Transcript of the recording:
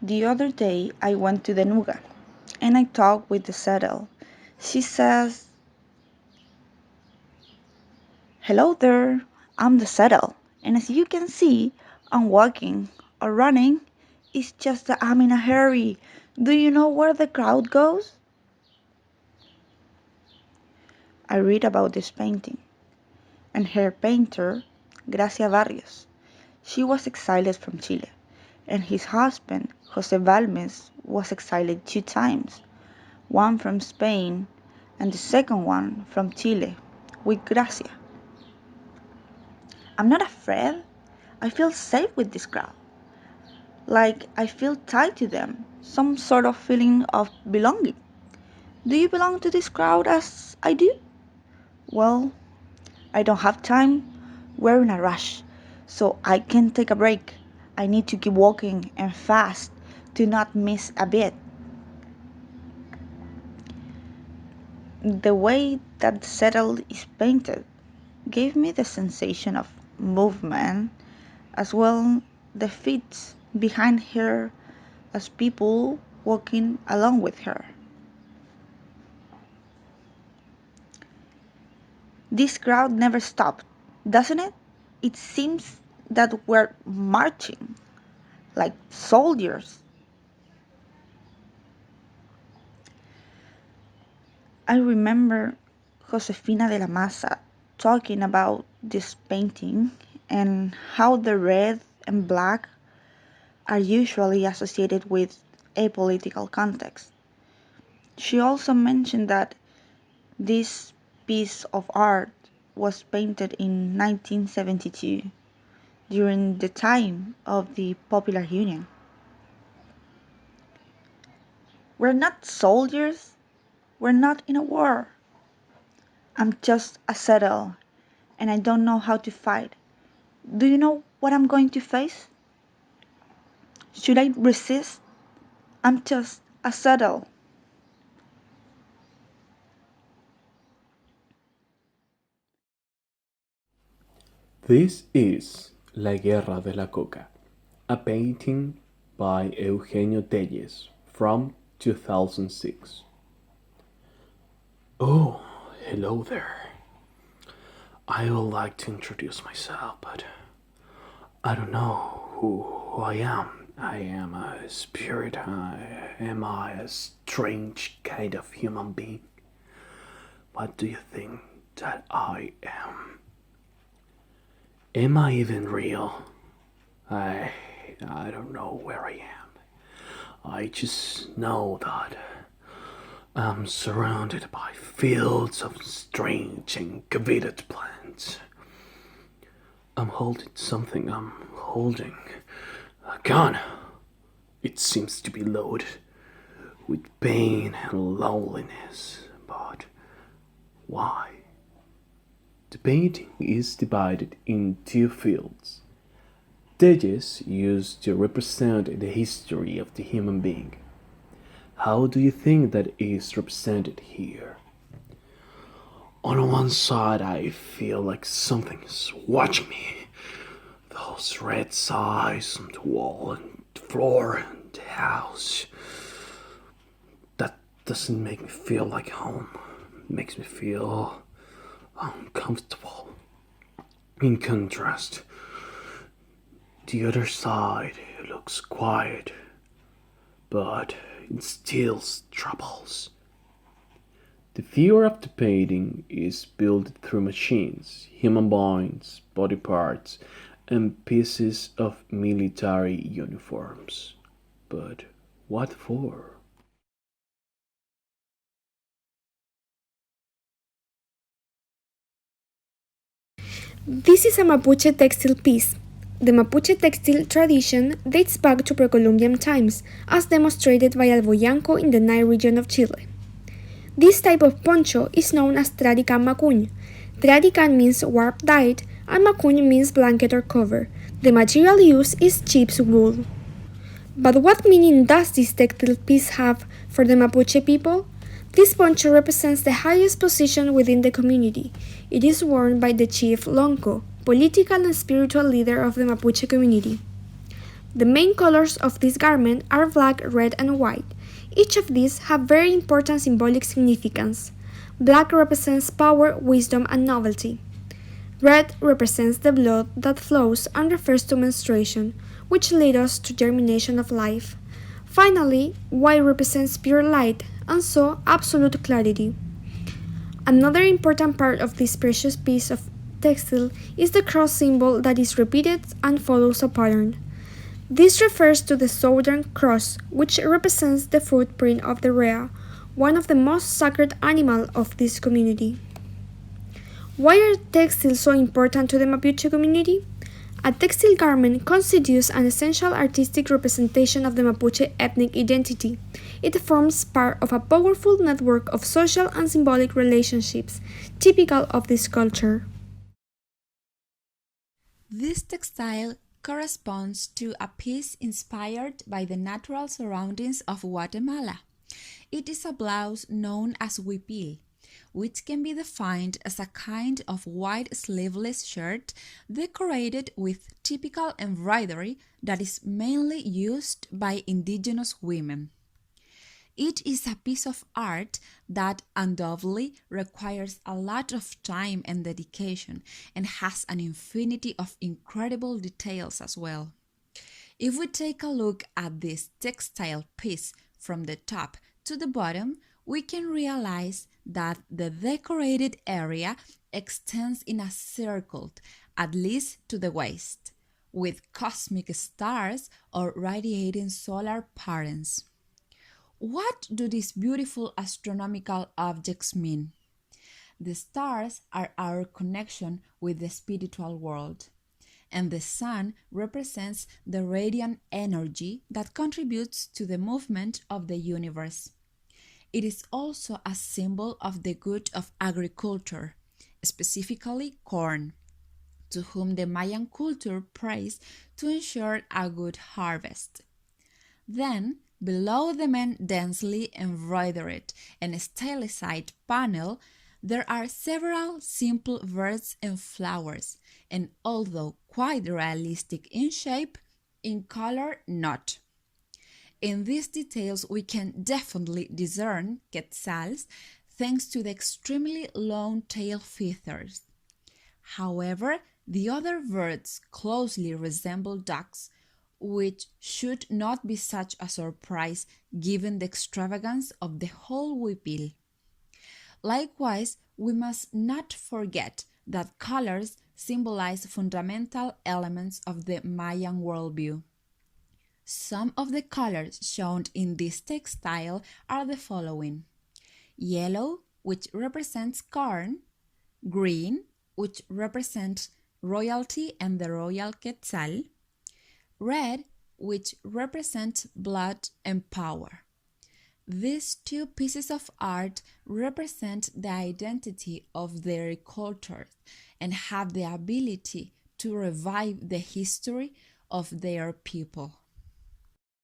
The other day I went to the Nuga and I talked with the saddle. She says, "Hello there, I'm the saddle. And as you can see, I'm walking or running. It's just that I'm in a hurry. Do you know where the crowd goes?" I read about this painting and her painter, Gracia Barrios. She was exiled from Chile, and his husband, Jose Balmes, was exiled 2 times, one from Spain and the second one from Chile, with Gracia. I'm not afraid. I feel safe with this crowd. Like I feel tied to them, some sort of feeling of belonging. Do you belong to this crowd as I do? Well, I don't have time. We're in a rush, so I can't take a break. I need to keep walking and fast to not miss a bit. The way that the saddle is painted gave me the sensation of movement, as well the feet behind her as people walking along with her. This crowd never stopped, doesn't it? It seems that we're marching like soldiers. I remember Josefina de la Maza talking about this painting and how the red and black are usually associated with a political context. She also mentioned that this piece of art was painted in 1972 during the time of the Popular Union. We're not soldiers, we're not in a war. I'm just a saddle and I don't know how to fight. Do you know what I'm going to face? Should I resist? I'm just a saddle. This is La Guerra de la Coca, a painting by Eugenio Telles from 2006. Oh, hello there. I would like to introduce myself, but I don't know who I am. I am a spirit. Am I a strange kind of human being? What do you think that I am? Am I even real? I I don't know where I am. I just know that I'm surrounded by fields of strange and coveted plants. I'm holding something. I'm holding a gun. It seems to be loaded with pain and loneliness. But why? The painting is divided in two fields. Stages used to represent the history of the human being. How do you think that is represented here? On one side, I feel like something is watching me. Those red eyes on the wall and the floor and the house. That doesn't make me feel like home. It makes me feel uncomfortable. In contrast, the other side looks quiet, but it still troubles. The figure of the painting is built through machines, human bones, body parts, and pieces of military uniforms. But what for? This is a Mapuche textile piece. The Mapuche textile tradition dates back to pre-Columbian times, as demonstrated by Alboyanco in the Nile region of Chile. This type of poncho is known as tradican macuñ. Tradican means warp dyed, and macuñ means blanket or cover. The material used is sheep's wool. But what meaning does this textile piece have for the Mapuche people? This poncho represents the highest position within the community. It is worn by the chief Lonco, political and spiritual leader of the Mapuche community. The main colors of this garment are black, red, and white. Each of these have very important symbolic significance. Black represents power, wisdom, and novelty. Red represents the blood that flows and refers to menstruation, which leads us to germination of life. Finally, white represents pure light, and so absolute clarity. Another important part of this precious piece of textile is the cross symbol that is repeated and follows a pattern. This refers to the Southern Cross, which represents the footprint of the Rea, one of the most sacred animals of this community. Why are textiles so important to the Mapuche community? A textile garment constitutes an essential artistic representation of the Mapuche ethnic identity. It forms part of a powerful network of social and symbolic relationships typical of this culture. This textile corresponds to a piece inspired by the natural surroundings of Guatemala. It is a blouse known as huipil, which can be defined as a kind of white sleeveless shirt decorated with typical embroidery that is mainly used by indigenous women. It is a piece of art that undoubtedly requires a lot of time and dedication and has an infinity of incredible details as well. If we take a look at this textile piece from the top to the bottom, we can realize that the decorated area extends in a circle, at least to the waist, with cosmic stars or radiating solar patterns. What do these beautiful astronomical objects mean? The stars are our connection with the spiritual world, and the sun represents the radiant energy that contributes to the movement of the universe. It is also a symbol of the good of agriculture, specifically corn, to whom the Mayan culture prays to ensure a good harvest. Then, below the main densely embroidered and stylized panel, there are several simple birds and flowers, and although quite realistic in shape, in color not. In these details, we can definitely discern quetzals thanks to the extremely long tail feathers. However, the other birds closely resemble ducks, which should not be such a surprise given the extravagance of the whole huipil. Likewise, we must not forget that colors symbolize fundamental elements of the Mayan worldview. Some of the colors shown in this textile are the following: yellow, which represents corn; green, which represents royalty and the royal quetzal; red, which represents blood and power. These two pieces of art represent the identity of their culture and have the ability to revive the history of their people.